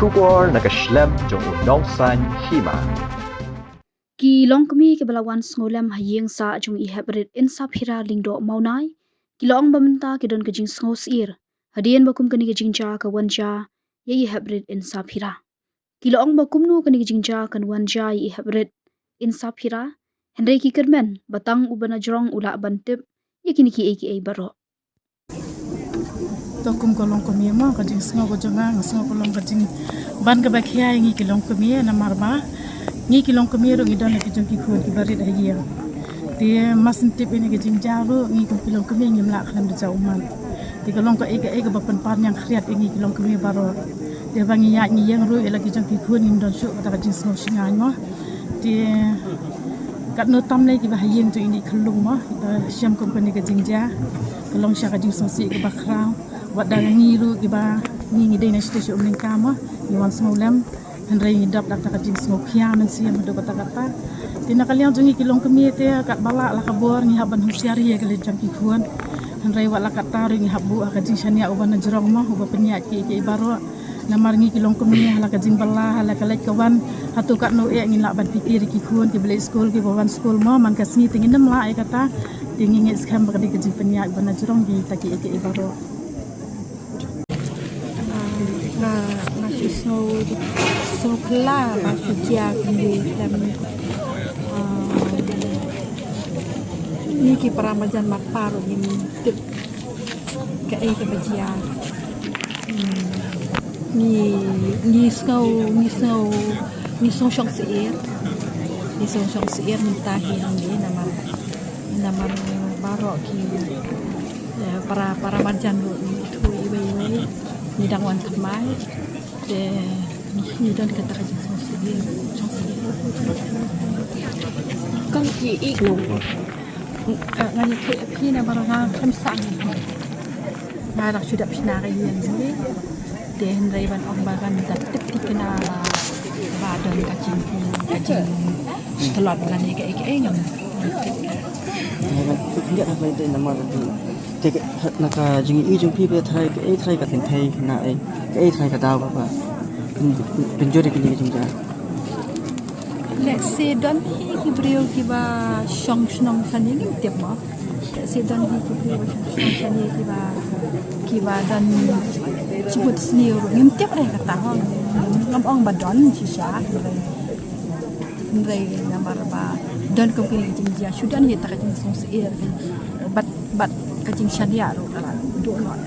Shubor nakaslem jong unongsan Hima. Ki Longkmie ke balawan Sngewshong hayeng sa jong Heprit Insaphira lingdo maunai. Ki long bamenta ke don ke Syier. Hadian bakum ke ni ke Jingjia ke wanja ye Heprit Insaphira. Ki long bakum nu ke ni ke Jingjia ke wanja ye Heprit Insaphira. Henry ki kermen batang ubana jrong ula bantip ye kini ki aka baro. Tokum ko Longkmie mo ka Sngewshong ko jonga Sngewshong ko long ka ban ka bakhya ngi ki Longkmie na marba ngi ki Longkmie ro ngi don ki jong ki khon ki barit hayya te masin tip ini ki Jingjia ro ngi ki Longkmie ngi mla khlam de jauman te ka long ka ega bapan par yang khriat ngi ki Longkmie baro te bangi ya ngi yang ro ela ki jong ki khon ngi don shu ka Sngewshong ngai mo te kat no tam lai ki ba hayeng to ini khlung mo syam company ka Jingjia ka long sha ka Sngewshong ki bakrau wat dang ngiru iba ngi dei na station lingkama ni wan Sngewshong henry ngidap dak ka Sngewshong khia men siam do kata-kata tina kalian jungi ki Longkmie te kat bala la kabor ngi haban Syier ye kali jam ki khuan henry wat la kata ri habu ka Shania uban jerong mah uba penyak ki baro namar ngi ki Longkmie hala ka bala hala ka lek kawan hatu kat no e ngi la ban pikir ki khuan ki beli school ki bawan school mo man ka sni tingin nam la e kata tingi ngi skam ka di penyak uban jerong ki taki ki baro so kla ba sejak ni dalam ni ki paramajan makparo ni tip ke ke bajia ni Sngewshong Syier ni Sngewshong Syier minta hilang ni nama baro ki para marjan tu iwe ni dangwan kamai ni don kata ka Syier kan ki ikno ngani ki na barang khamsa ma rak sudah pina rian ni de henry ban ong bagan da tip kena badan kacing telot kan ni ke ngam tidak apa itu nama tadi nak jingi ujung pi thai ka ten thai na thai ka daw ba penjori ki Jingjia let's say don ki brio ki ba Sngewshong sani ni tiap mo let's say don ki brio Sngewshong sani ki ba dan cibut sniu ngim tiap re kata ho ngam ong ba don si sha ndai namar ba don ko ki Jingjia sudah ni ta ka Sngewshong Syier bat ka Shania ro do no